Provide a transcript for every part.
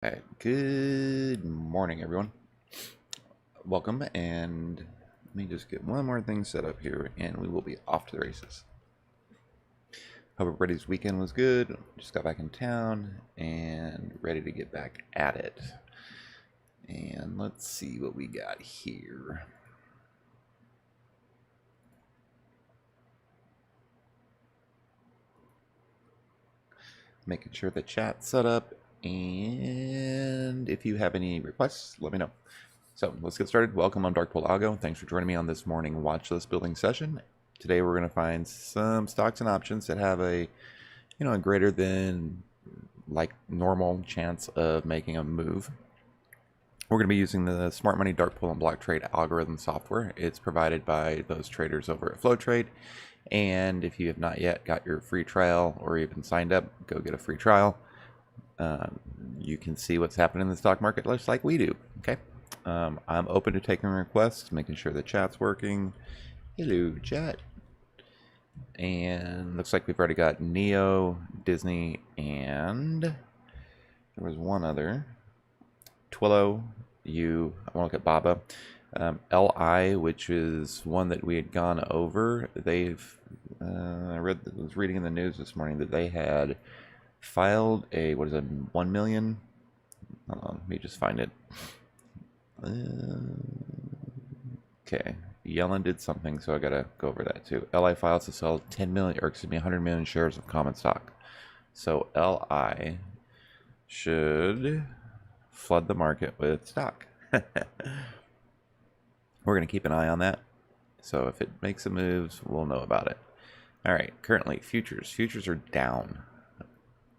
All right, good morning, everyone. Welcome, and let me just get one more thing set up here, and we will be off to the races. Hope everybody's weekend was good. Just got back in town and ready to get back at it. And let's see what we got here. Making sure the chat's set up, and if you have any requests, let me know. So let's get started. Welcome, I'm Dark Pool Algo. Thanks for joining me on this morning watch list building session. Today we're going to find some stocks and options that have a greater than like normal chance of making a move. We're going to be using the Smart Money Dark Pool and Block Trade algorithm software. It's provided by those traders over at FlowTrade. And if you have not yet got your free trial or even signed up, go get a free trial. You can see what's happening in the stock market just like we do. Okay. I'm open to taking requests, making sure the chat's working. Hello, chat. And looks like we've already got Neo, Disney, and there was one other. Twilio, I want to look at Baba. LI, which is one that we had gone over. I was reading in the news this morning that they had filed a, 1 million? Hold on, let me just find it. Okay, Yellen did something, so I gotta go over that too. LI files to sell 100 million shares of common stock. So LI should flood the market with stock. We're gonna keep an eye on that. So if it makes some moves, we'll know about it. All right, currently futures. Futures are down,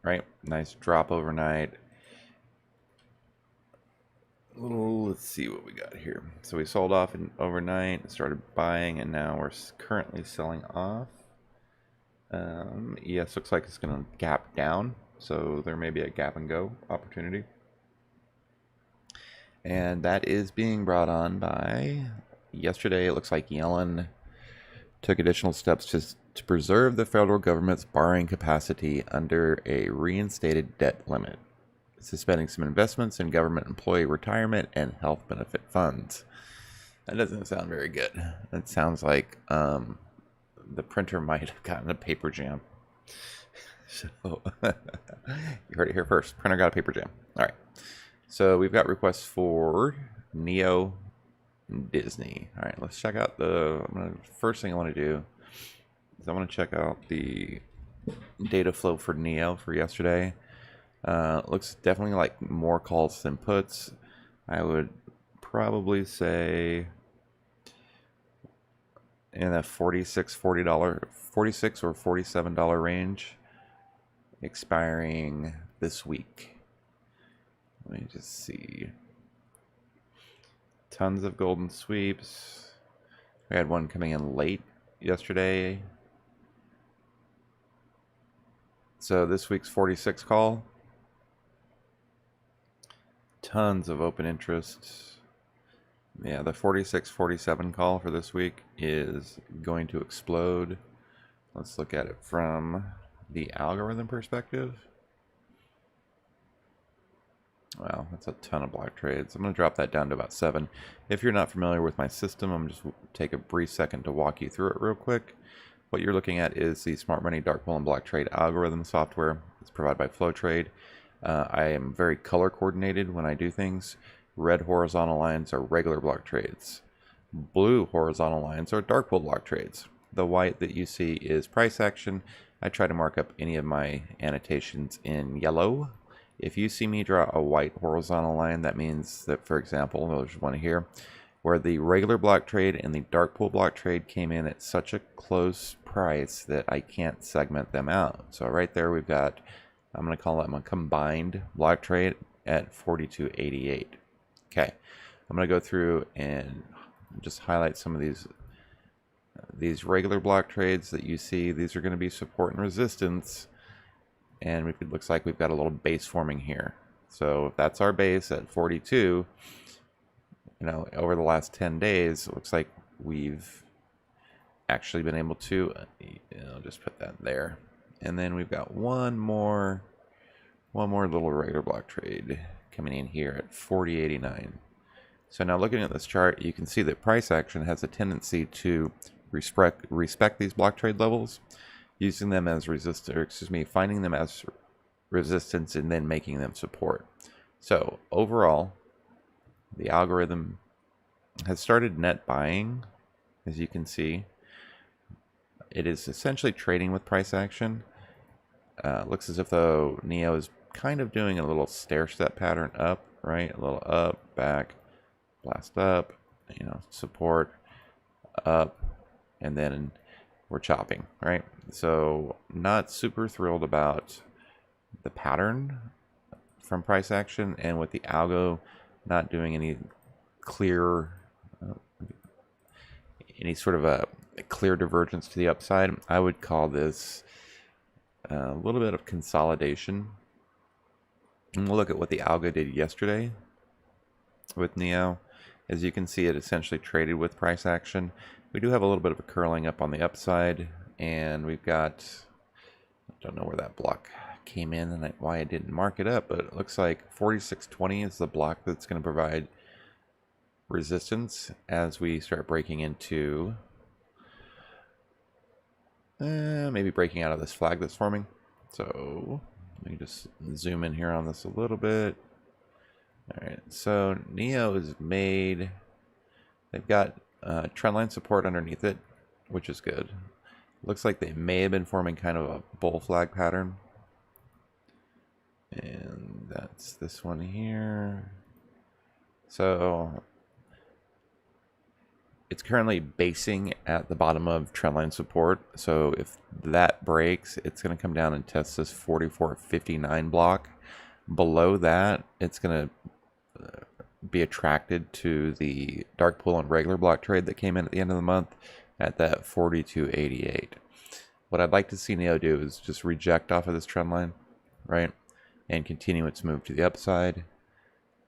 right? Nice drop overnight. Let's see what we got here. So we sold off overnight, started buying, and now we're currently selling off. ES looks like it's going to gap down, so there may be a gap and go opportunity. And that is being brought on by, yesterday it looks like Yellen took additional steps to preserve the federal government's borrowing capacity under a reinstated debt limit, suspending some investments in government employee retirement and health benefit funds. That doesn't sound very good. That sounds like the printer might have gotten a paper jam. So you heard it here first. Printer got a paper jam. All right. So we've got requests for Neo and Disney. All right, let's check out first thing I want to do is I want to check out the data flow for Neo for yesterday. Looks definitely like more calls than puts. I would probably say in the $46 or $47 range, expiring this week. Let me just see. Tons of golden sweeps. We had one coming in late yesterday. So this week's 46 call. Tons of open interest. Yeah, the 46-47 call for this week is going to explode. Let's look at it from the algorithm perspective. Wow, that's a ton of block trades. I'm going to drop that down to about 7. If you're not familiar with my system, I'm just take a brief second to walk you through it real quick. What you're looking at is the Smart Money Dark Pool and Block Trade algorithm software. It's provided by FlowTrade. I am very color coordinated when I do things. Red horizontal lines are regular block trades. Blue horizontal lines are dark pool block trades. The white that you see is price action. I try to mark up any of my annotations in yellow. If you see me draw a white horizontal line, that means that, for example, there's one here, where the regular block trade and the dark pool block trade came in at such a close price that I can't segment them out. So right there we've got, I'm going to call them a combined block trade at 42.88. Okay, I'm going to go through and just highlight some of these regular block trades that you see. These are going to be support and resistance. And it looks like we've got a little base forming here. So if that's our base at 42, over the last 10 days, it looks like we've actually been able to, I'll just put that there. And then we've got one more little regular block trade coming in here at 40.89. So now looking at this chart, you can see that price action has a tendency to respect these block trade levels, using them as finding them as resistance and then making them support. So overall, the algorithm has started net buying, as you can see. It is essentially trading with price action. Looks as if though NEO is kind of doing a little stair step pattern up, right? A little up, back, blast up, support, up, and then we're chopping, right? So not super thrilled about the pattern from price action, and with the algo not doing any clear, any sort of a clear divergence to the upside, I would call this a little bit of consolidation. And we'll look at what the algo did yesterday with NEO. As you can see, it essentially traded with price action. We do have a little bit of a curling up on the upside, and we've got, I don't know where that block came in and why I didn't mark it up, but it looks like 46.20 is the block that's going to provide resistance as we start breaking into maybe breaking out of this flag that's forming. So let me just zoom in here on this a little bit. All right, so NEO is made, they've got trendline support underneath it, which is good. Looks like they may have been forming kind of a bull flag pattern. And that's this one here. So it's currently basing at the bottom of trendline support. So if that breaks, it's going to come down and test this 44.59 block. Below that, it's going to be attracted to the dark pool and regular block trade that came in at the end of the month at that 42.88. What I'd like to see NEO do is just reject off of this trend line, right, and continue its move to the upside,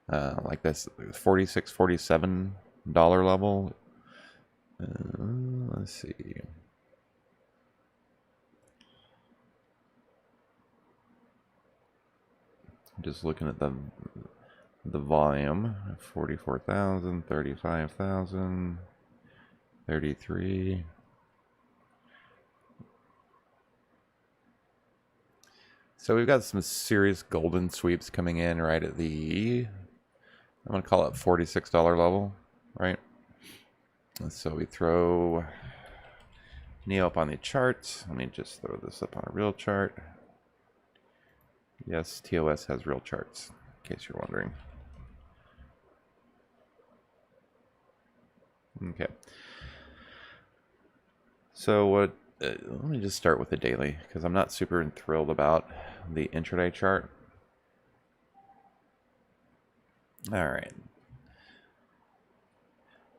like this $46, $47 level. Let's see. Just looking at the volume, 44,000, 35,000, 33. So we've got some serious golden sweeps coming in right at the, I'm going to call it $46 level, right? So we throw NEO up on the chart. Let me just throw this up on a real chart. Yes, TOS has real charts, in case you're wondering. Okay. So what? Let me just start with the daily, because I'm not super thrilled about the intraday chart. All right.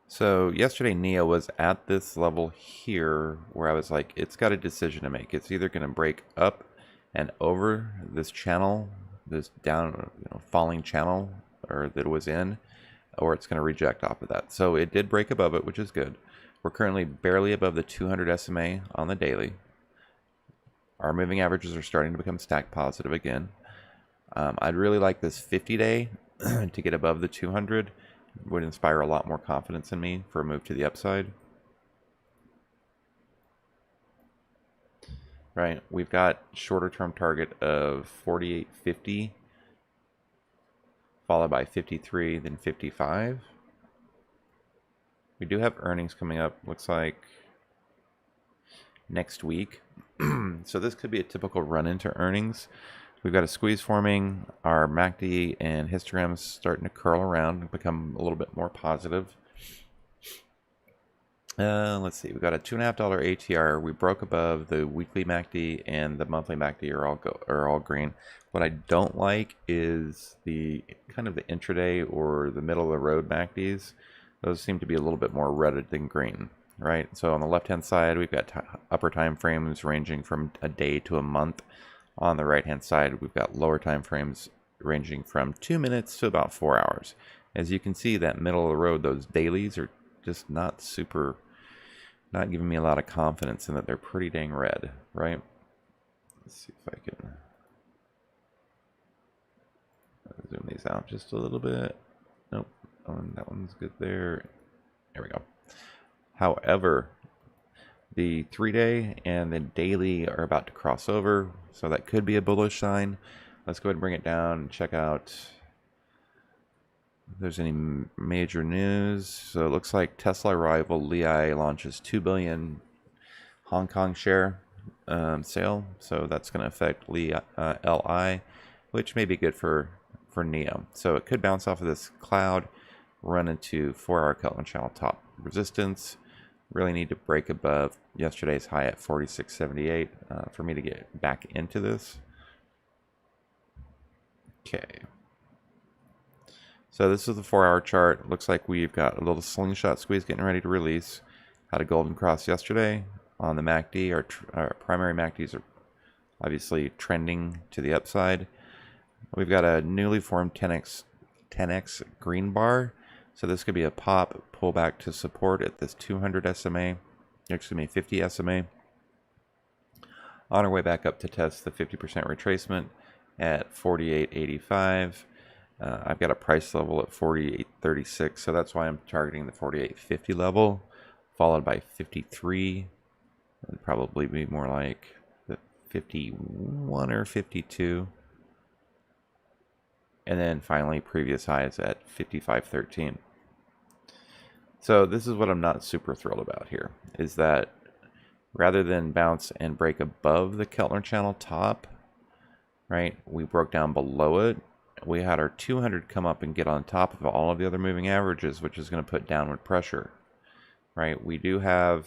So yesterday NEO was at this level here where I was like, it's got a decision to make. It's either going to break up and over this channel, this down, falling channel or that it was in, or it's going to reject off of that. So it did break above it, which is good. We're currently barely above the 200 SMA on the daily. Our moving averages are starting to become stack positive again. I'd really like this 50-day to get above the 200. Would inspire a lot more confidence in me for a move to the upside. Right, we've got shorter term target of 48.50, followed by 53, then 55. We do have earnings coming up, looks like next week. So this could be a typical run into earnings. We've got a squeeze forming. Our MACD and histograms starting to curl around and become a little bit more positive. Let's see. We've got a $2.50 ATR. We broke above the weekly MACD and the monthly MACD are all green. What I don't like is the kind of the intraday or the middle of the road MACDs. Those seem to be a little bit more red than green, right? So on the left-hand side, we've got upper time frames ranging from a day to a month. On the right-hand side, we've got lower time frames ranging from 2 minutes to about 4 hours. As you can see, that middle of the road, those dailies are just not giving me a lot of confidence in that they're pretty dang red, right? Let's see if I can. Zoom these out just a little bit. Nope, that one's good there. There we go. However, the 3-day and the daily are about to cross over, so that could be a bullish sign. Let's go ahead and bring it down and check out if there's any major news. So it looks like Tesla rival Li launches 2 billion Hong Kong share sale. So that's going to affect Li, which may be good for NEO. So it could bounce off of this cloud, run into 4-hour Keltner channel top resistance. Really need to break above yesterday's high at 46.78 for me to get back into this. Okay. So this is the 4-hour chart. Looks like we've got a little slingshot squeeze getting ready to release. Had a golden cross yesterday on the MACD. Our primary MACDs are obviously trending to the upside. We've got a newly formed 10x green bar. So this could be a pop pullback to support at this 200 SMA, excuse me, 50 SMA. On our way back up to test the 50% retracement at 48.85. I've got a price level at 48.36, so that's why I'm targeting the 48.50 level, followed by 53. It'd probably be more like the 51 or 52. And then finally, previous highs at 55.13. So this is what I'm not super thrilled about here, is that rather than bounce and break above the Keltner channel top, right, we broke down below it. We had our 200 come up and get on top of all of the other moving averages, which is going to put downward pressure, right? We do have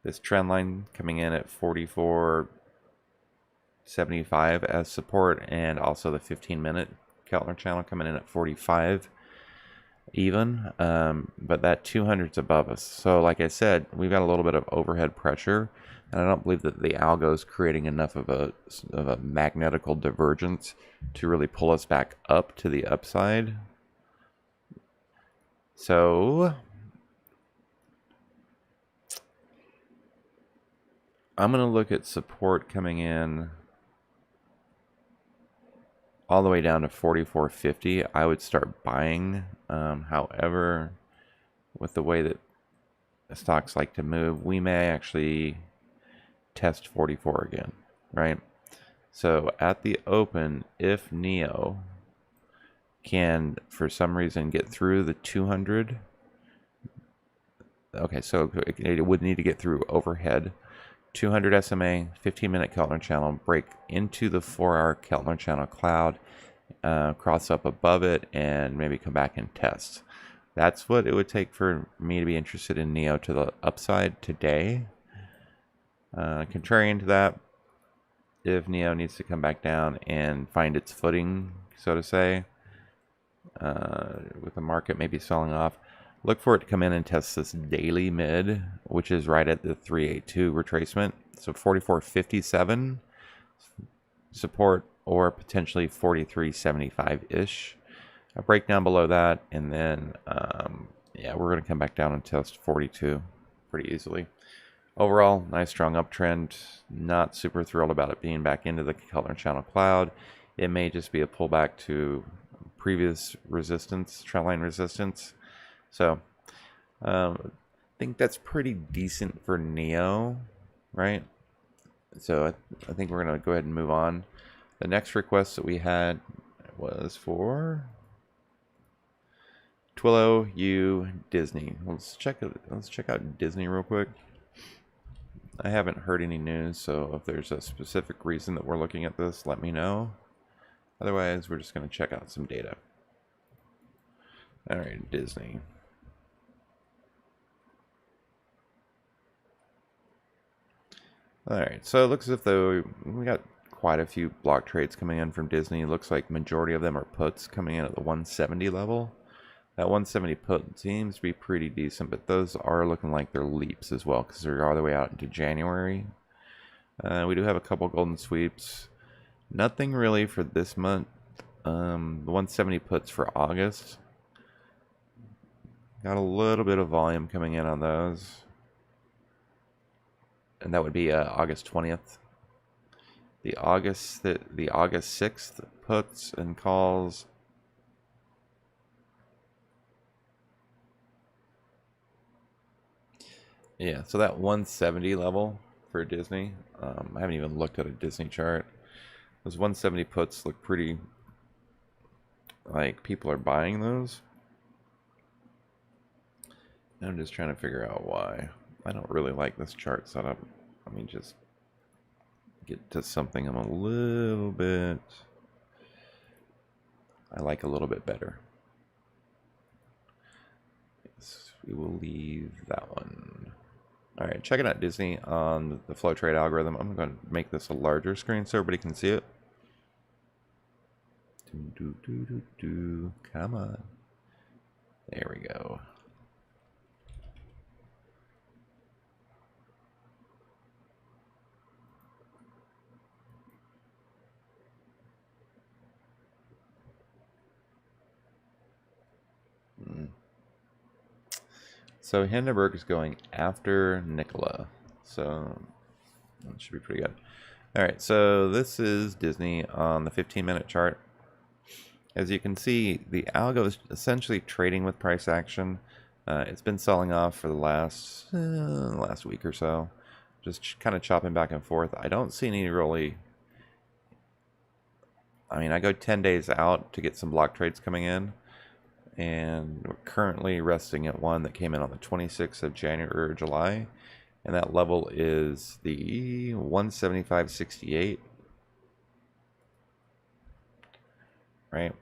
this trend line coming in at 44.75 as support, and also the 15-minute Keltner channel coming in at 45 even, but that 200's above us. So like I said, we've got a little bit of overhead pressure, and I don't believe that the algo is creating enough of a magnetical divergence to really pull us back up to the upside. So I'm going to look at support coming in all the way down to 44.50. I would start buying. However, with the way that stocks like to move, we may actually test 44 again, right? So at the open, if NEO can for some reason get through the 200, okay, so it would need to get through overhead, 200 SMA, 15-minute Keltner channel, break into the 4-hour Keltner channel cloud, cross up above it, and maybe come back and test. That's what it would take for me to be interested in NEO to the upside today. Contrarian to that, if NEO needs to come back down and find its footing, so to say, with the market maybe selling off, look for it to come in and test this daily mid, which is right at the 382 retracement. So 44.57 support, or potentially 43.75-ish. A breakdown below that, and then, yeah, we're going to come back down and test 42 pretty easily. Overall, nice strong uptrend. Not super thrilled about it being back into the Keltner channel cloud. It may just be a pullback to previous resistance, trendline resistance. So I think that's pretty decent for NEO, right? So I think we're going to go ahead and move on. The next request that we had was for Twillo, Disney. Let's check out Disney real quick. I haven't heard any news, so if there's a specific reason that we're looking at this, let me know. Otherwise, we're just going to check out some data. All right, Disney. All right, so it looks as if though we got quite a few block trades coming in from Disney. It looks like majority of them are puts coming in at the 170 level. That 170 put seems to be pretty decent, but those are looking like they're leaps as well because they're all the way out into January. We do have a couple golden sweeps. Nothing really for this month. The 170 puts for August. Got a little bit of volume coming in on those. And that would be August 20th. The August 6th puts and calls Yeah, so that 170 level for Disney, I haven't even looked at a Disney chart. Those 170 puts look pretty like people are buying those. I'm just trying to figure out why. I don't really like this chart setup. Let me just get to something I'm a little bit... I like a little bit better. Yes, we will leave that one. Alright, checking out Disney on the FlowTrade algorithm. I'm going to make this a larger screen so everybody can see it. Come on. There we go. So Hindenburg is going after Nikola. So that should be pretty good. Alright, so this is Disney on the 15-minute chart. As you can see, the algo is essentially trading with price action. It's been selling off for the last week or so. Just kind of chopping back and forth. I don't see any really... I mean, I go 10 days out to get some block trades coming in. And we're currently resting at one that came in on the 26th of January or July. And that level is the 175.68. Right?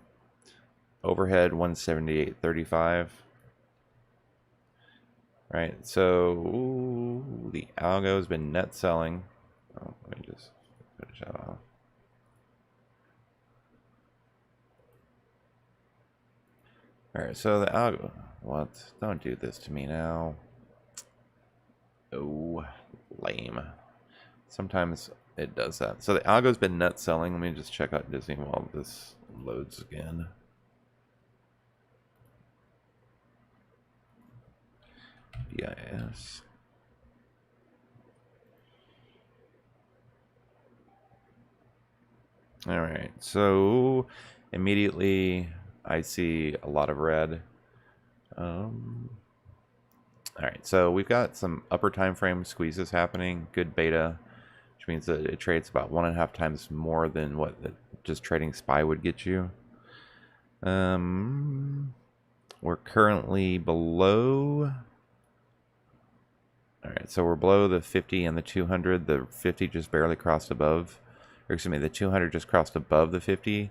Overhead 178.35. Right? So ooh, the algo has been net selling. Oh, let me just finish that off. Alright, so the algo... What? Don't do this to me now. Oh, lame. Sometimes it does that. So the algo's been net selling. Let me just check out Disney while this loads again. BIS. Alright, so immediately I see a lot of red. Alright, so we've got some upper time frame squeezes happening. Good beta, which means that it trades about 1.5 times more than what just trading SPY would get you. We're currently below... Alright, so we're below the 50 and the 200. The 50 just barely crossed above. Or excuse me, the 200 just crossed above the 50.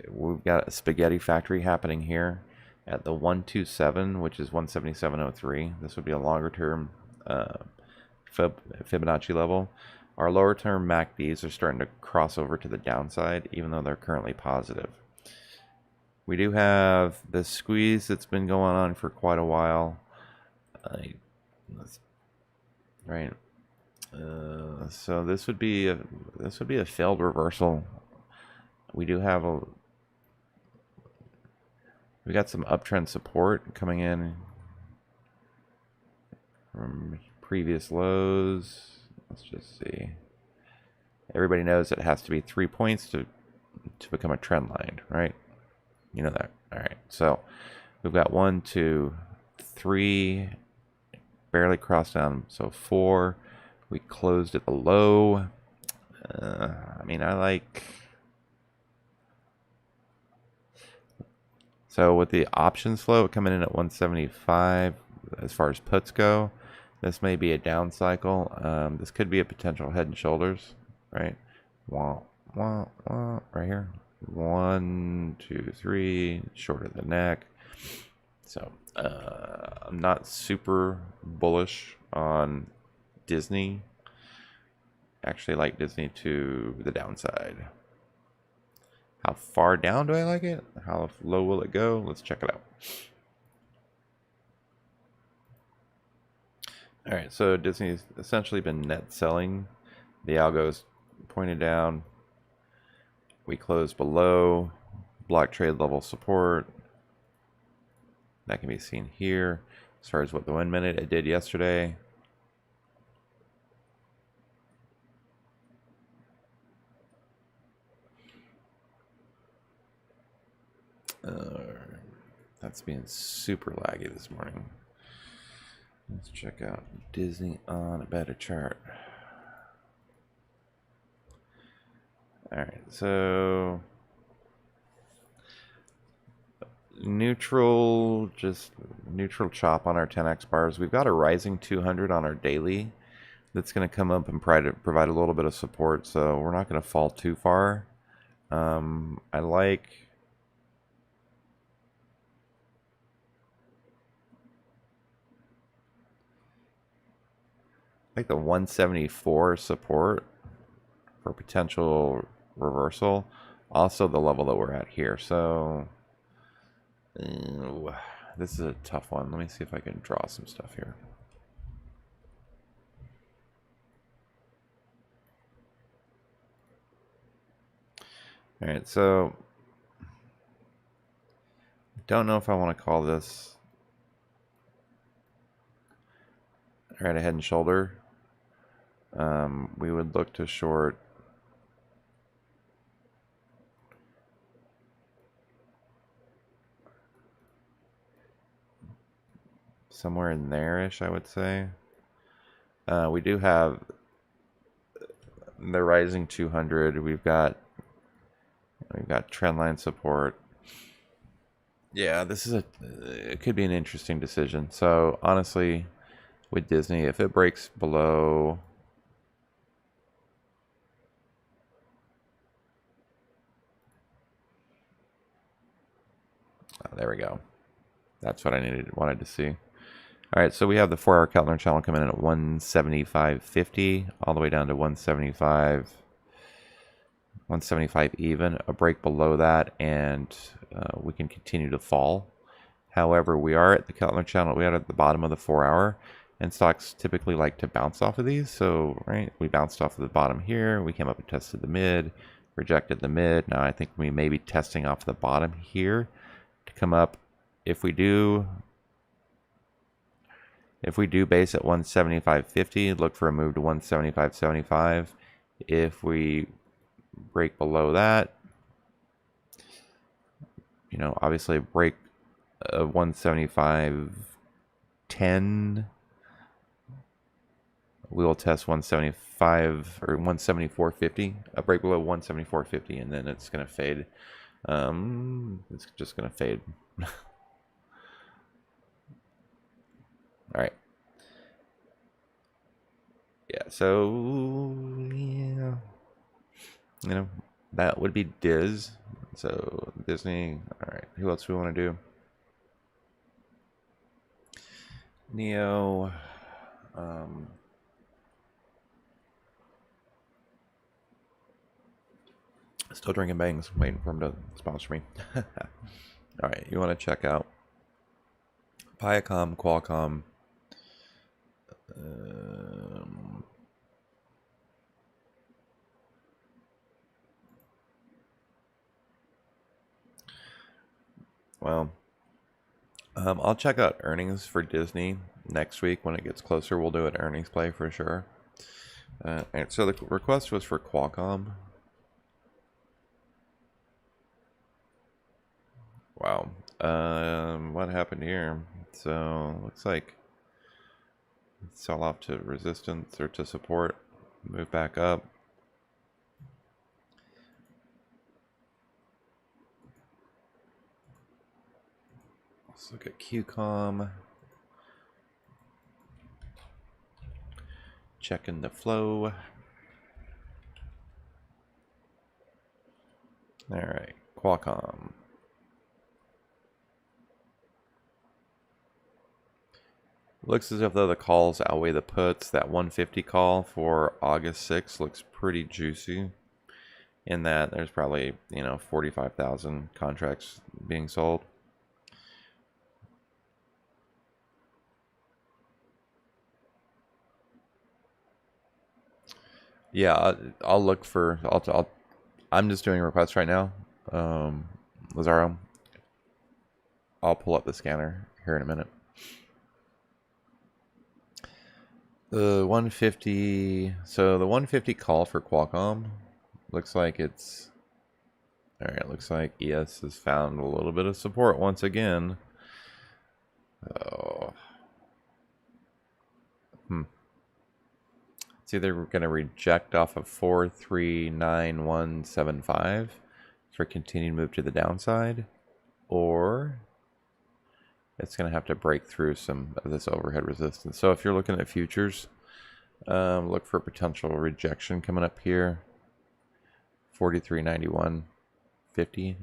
We've got a spaghetti factory happening here at the 127, which is 177.03. This would be a longer term Fibonacci level. Our lower term MACDs are starting to cross over to the downside, even though they're currently positive. We do have this squeeze that's been going on for quite a while. Right. So this would be a failed reversal. We do have we got some uptrend support coming in from previous lows. Let's just see. Everybody knows it has to be 3 points to become a trend line, right? You know that. All right. So we've got 1, 2, 3, barely crossed down. So 4. We closed at the low. I mean, I like... So with the options flow coming in at 175, as far as puts go, this may be a down cycle. This could be a potential head and shoulders, right? Wah, wah, wah, right here. 1, 2, 3, short of the neck. So I'm not super bullish on Disney. Actually like Disney to the downside. How far down do I like it? How low will it go? Let's check it out. Alright, so Disney's essentially been net selling. The algo's pointed down. We closed below block trade level support. That can be seen here as far as what the 1 minute it did yesterday. That's being super laggy this morning. Let's check out Disney on a better chart. Alright, so neutral, just neutral chop on our 10x bars. We've got a rising 200 on our daily that's going to come up and provide a little bit of support, so we're not going to fall too far. I like the 174 support for potential reversal. Also the level that we're at here. So this is a tough one. Let me see if I can draw some stuff here. All right, so don't know if I want to call this right ahead and shoulder. We would look to short somewhere in there-ish, I would say. We do have the rising 200. We've got trendline support. Yeah, this is it could be an interesting decision. So honestly, with Disney, if it breaks below there we go. That's what I wanted to see. All right, so we have the 4-hour calendar channel coming in at 175.50 all the way down to 175 even. A break below that, and we can continue to fall. However, we are at the calendar channel. We are at the bottom of the 4-hour, and stocks typically like to bounce off of these. So, right, we bounced off of the bottom here. We came up and tested the mid, rejected the mid. Now I think we may be testing off the bottom here to come up. If we do base at 175.50, look for a move to 175.75. If we break below that, you know, obviously a break of 175.10, we will test 175 or 174.50. A break below 174.50, and then it's going to fade. It's just going to fade. All right. Yeah, so yeah, you know, that would be Diz. So Disney. All right, who else do we want to do? Neo. Still drinking bangs, waiting for him to sponsor me. All right, you want to check out Viacom, Qualcomm. Well, I'll check out earnings for Disney next week when it gets closer. We'll do an earnings play for sure. And so the request was for Qualcomm. Wow. What happened here? So looks like sell off to resistance or to support, move back up. Let's look at QCOM. Checking the flow. All right, Qualcomm. Looks as if though the calls outweigh the puts. That 150 call for August 6th looks pretty juicy. In that there's probably, you know, 45,000 contracts being sold. Yeah, I'll look for. I'm just doing requests right now. Lazaro. I'll pull up the scanner here in a minute. The 150. So the 150 call for Qualcomm looks like it's. All right. Looks like ES has found a little bit of support once again. Oh. It's either going to reject off of 439,175 for continued move to the downside, or it's going to have to break through some of this overhead resistance. So if you're looking at futures, look for potential rejection coming up here. 43.91.50.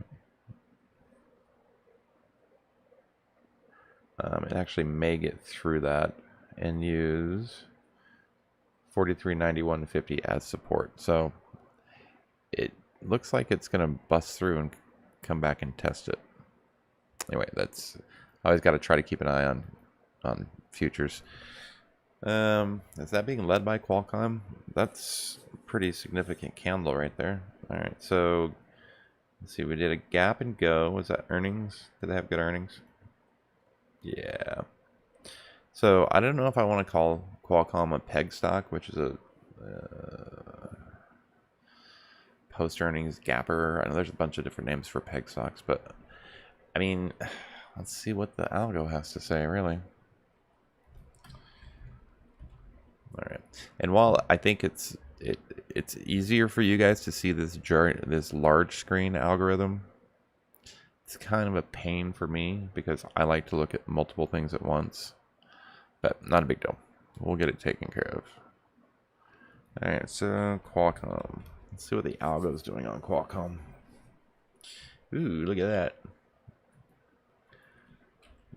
It actually may get through that and use 43.91.50 as support. So it looks like it's going to bust through and come back and test it. Anyway, that's I always got to try to keep an eye on futures. Is that being led by Qualcomm? That's a pretty significant candle right there. All right, so let's see. We did a gap and go. Was that earnings? Did they have good earnings? Yeah. So I don't know if I want to call Qualcomm a peg stock, which is a post-earnings gapper. I know there's a bunch of different names for peg stocks, but I mean, let's see what the algo has to say, really. All right. And while I think it's easier for you guys to see this large screen algorithm, it's kind of a pain for me because I like to look at multiple things at once. But not a big deal. We'll get it taken care of. All right, so Qualcomm. Let's see what the algo is doing on Qualcomm. Ooh, look at that.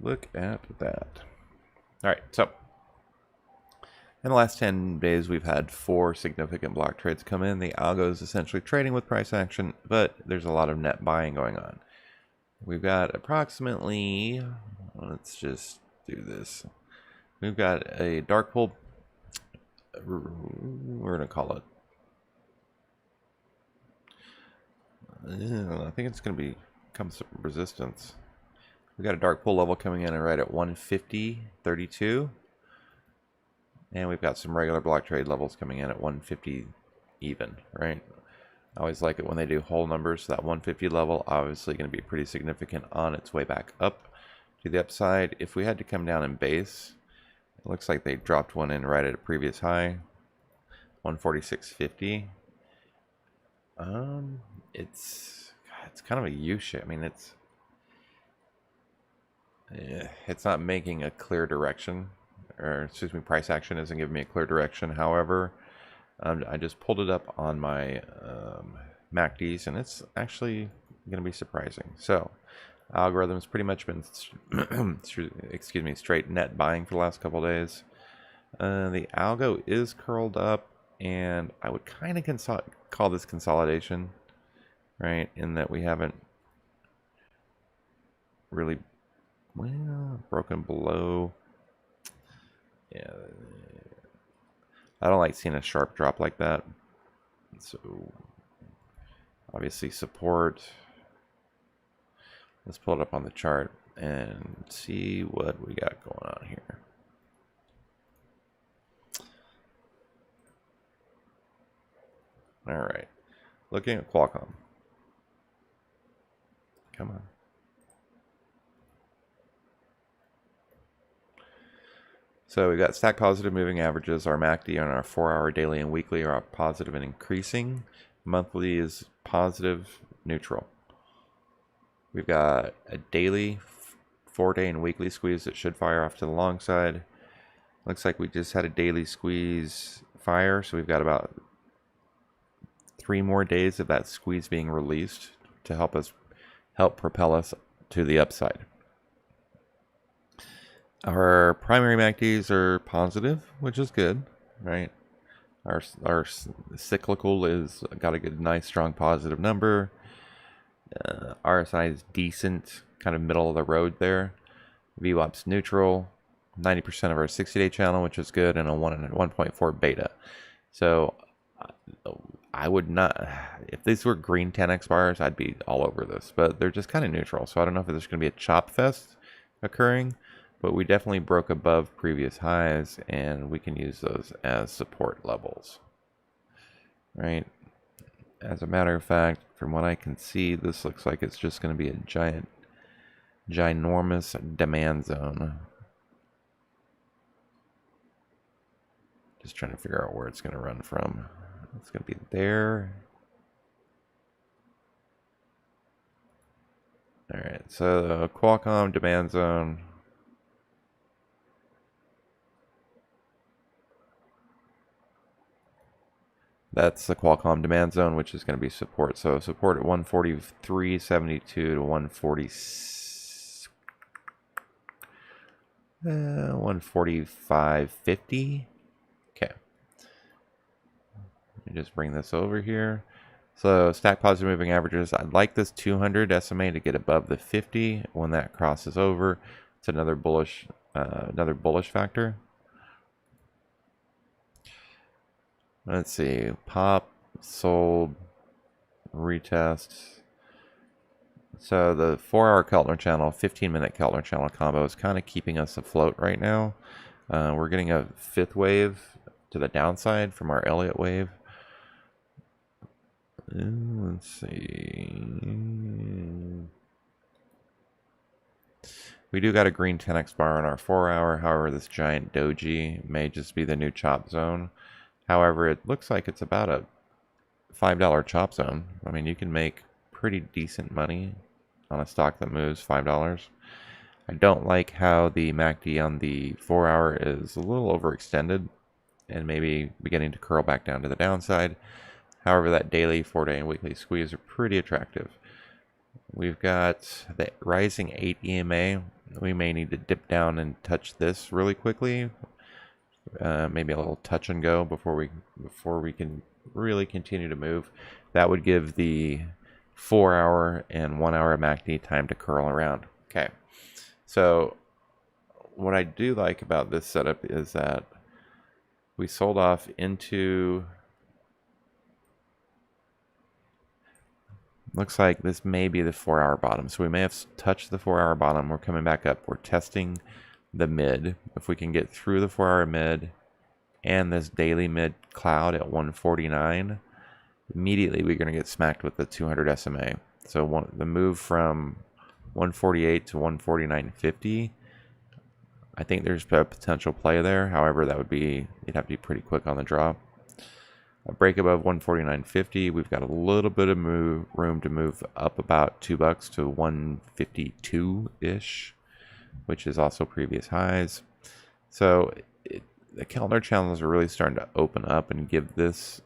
Look at that. All right, so in the last 10 days, we've had 4 significant block trades come in. The algo is essentially trading with price action, but there's a lot of net buying going on. We've got approximately, let's just do this. We've got a dark pool, we're going to call it, I think it's going to become some resistance. We've got a dark pool level coming in right at 150.32. And we've got some regular block trade levels coming in at 150 even, right? I always like it when they do whole numbers. That 150 level obviously going to be pretty significant on its way back up to the upside. If we had to come down in base, it looks like they dropped one in right at a previous high, 146.50. It's kind of a U-shape. I mean, it's not making a clear direction, or excuse me, price action isn't giving me a clear direction. However, I just pulled it up on my MACDs, and it's actually going to be surprising. So, algorithm's pretty much been, excuse me, straight net buying for the last couple days. The algo is curled up, and I would kind of call this consolidation, right? In that we haven't really broken below. Yeah, I don't like seeing a sharp drop like that. So obviously support. Let's pull it up on the chart and see what we got going on here. All right, looking at Qualcomm. Come on. So we've got stack positive moving averages. Our MACD on our 4-hour daily and weekly are positive and increasing. Monthly is positive, neutral. We've got a daily, 4-day and weekly squeeze that should fire off to the long side. Looks like we just had a daily squeeze fire, so we've got about 3 more days of that squeeze being released to help propel us to the upside. Our primary MACDs are positive, which is good, right? Our cyclical is got a good, nice, strong positive number. RSI is decent, kind of middle of the road there. VWAP's neutral. 90% of our 60-day channel, which is good, and a 1.4 beta. So I would not, if these were green 10x bars, I'd be all over this, but they're just kind of neutral. So I don't know if there's going to be a chop fest occurring, but we definitely broke above previous highs, and we can use those as support levels, right? As a matter of fact, from what I can see, this looks like it's just going to be a ginormous demand zone. Just trying to figure out where it's going to run from. It's going to be there. All right, so Qualcomm demand zone. That's the Qualcomm demand zone, which is going to be support. So support at 143.72 to 145.50. Okay. Let me just bring this over here. So stack positive moving averages. I'd like this 200 SMA to get above the 50. When that crosses over, it's another bullish factor. Let's see. Pop, sold, retest. So the 4-hour Keltner channel, 15-minute Keltner channel combo is kind of keeping us afloat right now. We're getting a fifth wave to the downside from our Elliott wave. Let's see. We do got a green 10x bar on our 4-hour. However, this giant doji may just be the new chop zone. However, it looks like it's about a $5 chop zone. I mean, you can make pretty decent money on a stock that moves $5. I don't like how the MACD on the 4-hour is a little overextended and maybe beginning to curl back down to the downside. However, that daily, 4-day, and weekly squeeze are pretty attractive. We've got the rising 8 EMA. We may need to dip down and touch this really quickly. Maybe a little touch and go before we can really continue to move. That would give the 4-hour and 1-hour MACD time to curl around. Okay, so what I do like about this setup is that we sold off into, looks like this may be the 4-hour bottom. So we may have touched the 4-hour bottom. We're coming back up. We're testing the mid. If we can get through the 4-hour mid and this daily mid cloud at 149, immediately we're going to get smacked with the 200 SMA. So the move from 148 to 149.50, I think there's a potential play there. However, that would be, you'd have to be pretty quick on the drop. A break above 149.50, we've got a little bit of room to move up about $2 to 152-ish, which is also previous highs. So the Keltner channels are really starting to open up and give this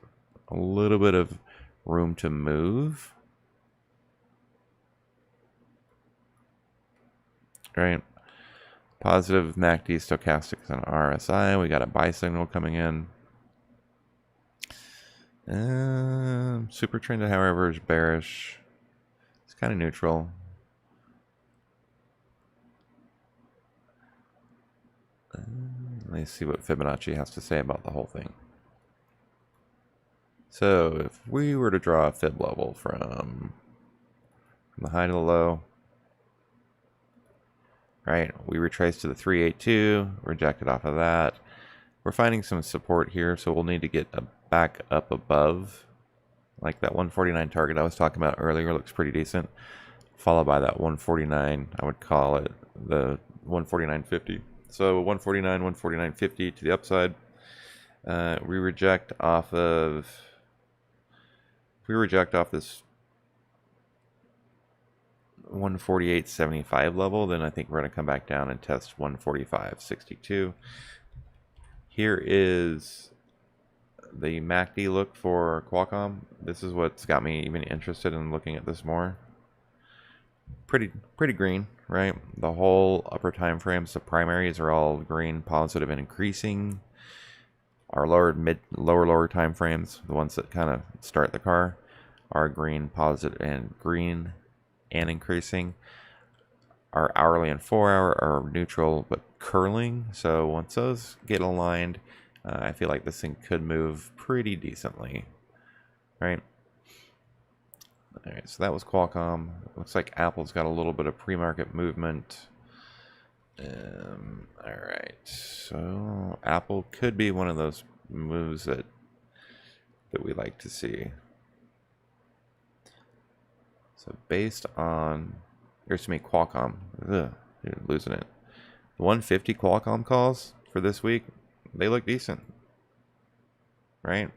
a little bit of room to move. Right. Positive MACD stochastics on RSI. We got a buy signal coming in. Super trended, however, is bearish. It's kind of neutral. Let's see what Fibonacci has to say about the whole thing. So if we were to draw a fib level from the high to the low, right, we retrace to the 382, rejected off of that. We're finding some support here, so we'll need to get back up above, like that 149 target I was talking about earlier looks pretty decent, followed by that 149, I would call it the 149.50. So 149, 149.50 to the upside. We reject off of, if we reject off this 148.75 level, then I think we're going to come back down and test 145.62. Here is the MACD look for Qualcomm. This is what's got me even interested in looking at this more. Pretty green, right? The whole upper time frames, the primaries are all green, positive, and increasing. Our lower time frames, the ones that kind of start the car, are green, positive, and green and increasing. Our hourly and 4-hour are neutral but curling. So once those get aligned, I feel like this thing could move pretty decently, right? All right, so that was Qualcomm. Looks like Apple's got a little bit of pre-market movement. All right, so Apple could be one of those moves that we like to see. So based on, here's to me, Qualcomm. Ugh, you're losing it. The 150 Qualcomm calls for this week, they look decent. right?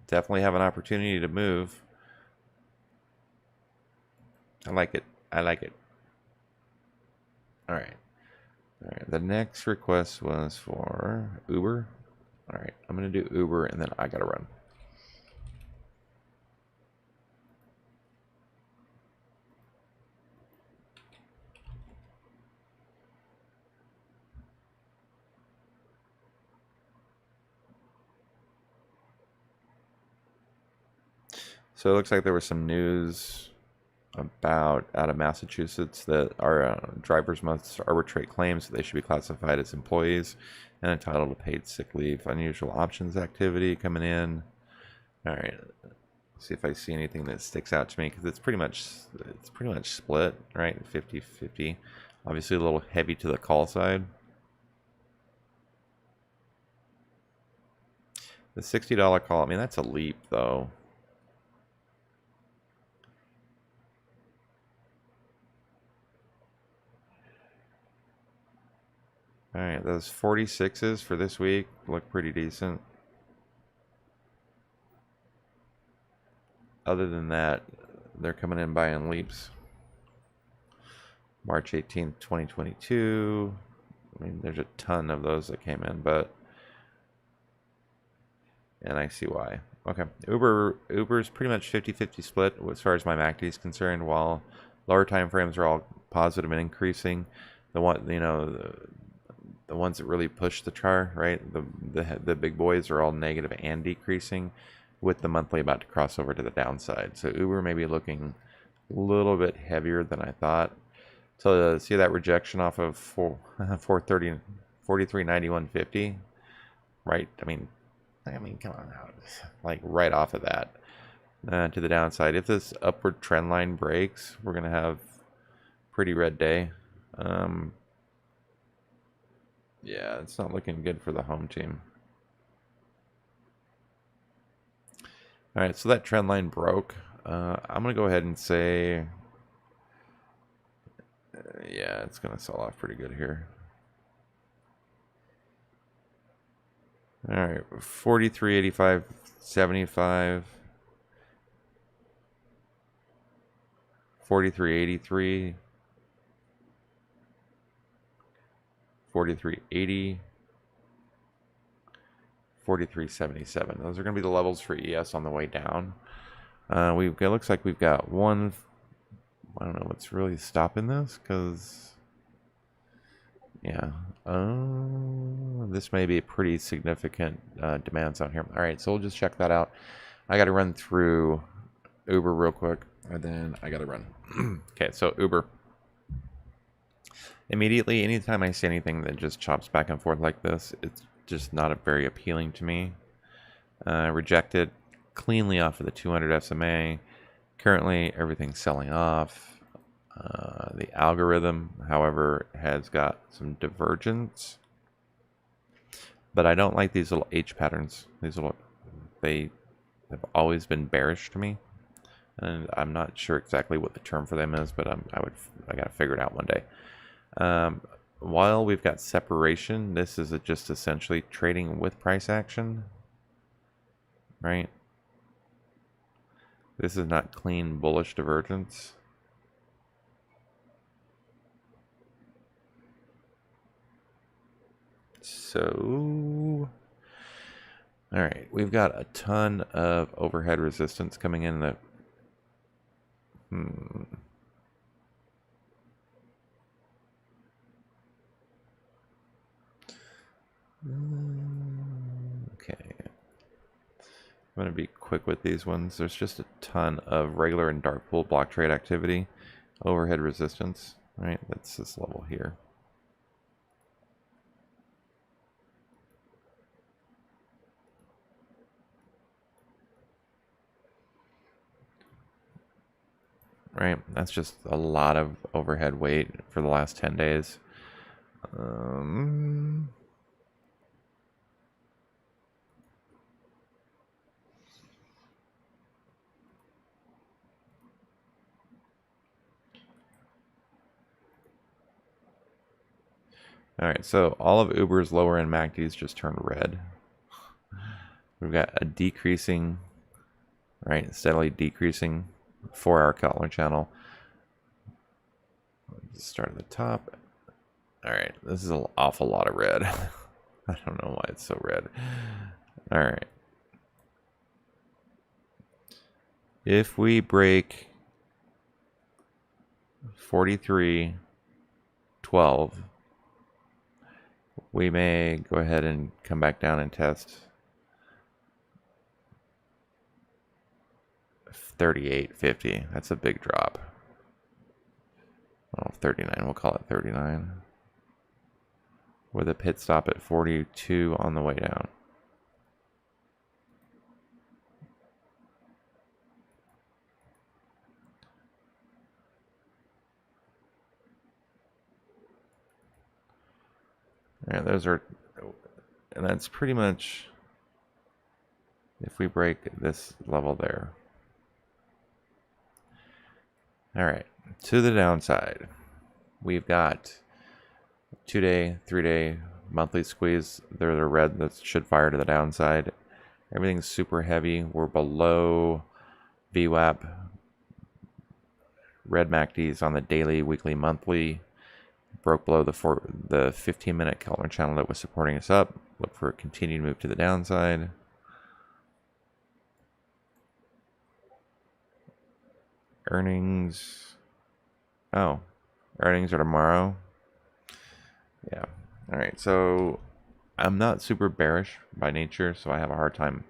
Definitely have an opportunity to move. I like it. I like it. All right. All right. The next request was for Uber. All right. I'm going to do Uber and then I got to run. So it looks like there was some news about out of Massachusetts that our drivers must arbitrate claims that they should be classified as employees and entitled to paid sick leave. Unusual options activity coming in. All right, see if I see anything that sticks out to me because it's pretty much split, right? 50-50. Obviously a little heavy to the call side. The $60 call, I mean that's a leap though. All right, those 46s for this week look pretty decent. Other than that, they're coming in buying leaps. March 18th, 2022. I mean, there's a ton of those that came in, and I see why. Okay, Uber's pretty much 50-50 split as far as my MACD is concerned. While lower time frames are all positive and increasing, the ones that really push the chart, right? The big boys are all negative and decreasing, with the monthly about to cross over to the downside. So Uber may be looking a little bit heavier than I thought. So see that rejection off of 430, 43.91.50, right? I mean, come on out, like right off of that to the downside. If this upward trend line breaks, we're gonna have pretty red day. Yeah, it's not looking good for the home team. All right, so that trend line broke. I'm gonna go ahead and say, yeah, it's gonna sell off pretty good here. All right, 43.85.75, 43.83, 43.80, 43.77. Those are going to be the levels for ES on the way down. It looks like we've got one. I don't know what's really stopping this, because yeah, this may be a pretty significant demand zone here. All right, so we'll just check that out. I got to run through Uber real quick, and then I got to run. Okay, so Uber. Immediately, anytime I see anything that just chops back and forth like this, it's just not very appealing to me. Rejected cleanly off of the 200 SMA. Currently, everything's selling off. The algorithm, however, has got some divergence. But I don't like these little H patterns. They have always been bearish to me. And I'm not sure exactly what the term for them is, but I gotta figure it out one day. While we've got separation, this is just essentially trading with price action, right? This is not clean bullish divergence. So, all right, we've got a ton of overhead resistance coming in that, okay. I'm going to be quick with these ones. There's just a ton of regular and dark pool block trade activity. Overhead resistance, right? That's this level here. Right? That's just a lot of overhead weight for the last 10 days. All right, so all of Uber's lower end MACDs just turned red. We've got a decreasing, right, steadily decreasing 4-hour Keltner channel. Let's start at the top. All right, this is an awful lot of red. I don't know why it's so red. All right. If we break 43.12, we may go ahead and come back down and test 38.50. That's a big drop. Oh, 39. We'll call it 39. With a pit stop at 42 on the way down. Yeah, those are, and that's pretty much if we break this level there. All right, to the downside, we've got 2-day, 3-day, monthly squeeze. They're the red that should fire to the downside. Everything's super heavy. We're below VWAP. Red MACDs on the daily, weekly, monthly. Broke below the 15-minute Keltner channel that was supporting us up. Look for a continued move to the downside. Earnings. Oh, earnings are tomorrow. Yeah. All right. So I'm not super bearish by nature, so I have a hard time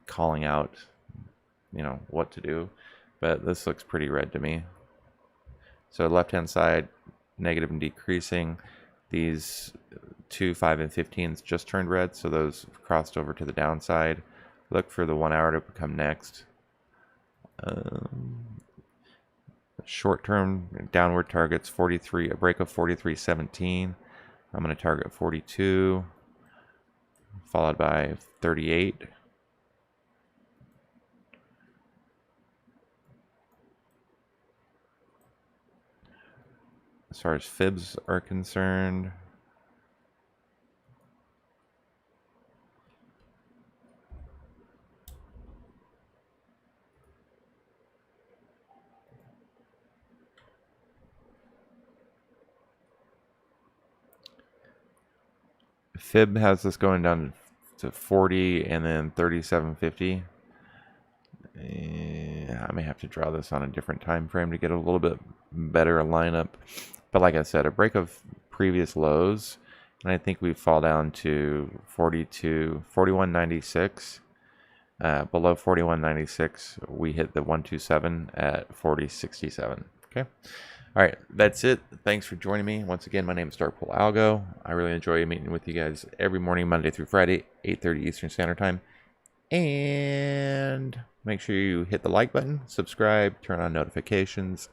calling out, what to do. But this looks pretty red to me. So left-hand side, negative and decreasing. These 2, 5, and 15s just turned red, so those crossed over to the downside. Look for the 1 hour to become next. Short-term downward targets, 43, a break of 43.17. I'm going to target 42, followed by 38. As far as fibs are concerned, fib has this going down to 40 and then 37.50. I may have to draw this on a different time frame to get a little bit better lineup. But like I said, a break of previous lows, and I think we fall down to 41.96. Below 41.96, we hit the 127 at 40.67. Okay. All right, that's it. Thanks for joining me. Once again, my name is Dark Pool Algo. I really enjoy meeting with you guys every morning, Monday through Friday, 8:30 Eastern Standard Time. And make sure you hit the like button, subscribe, turn on notifications,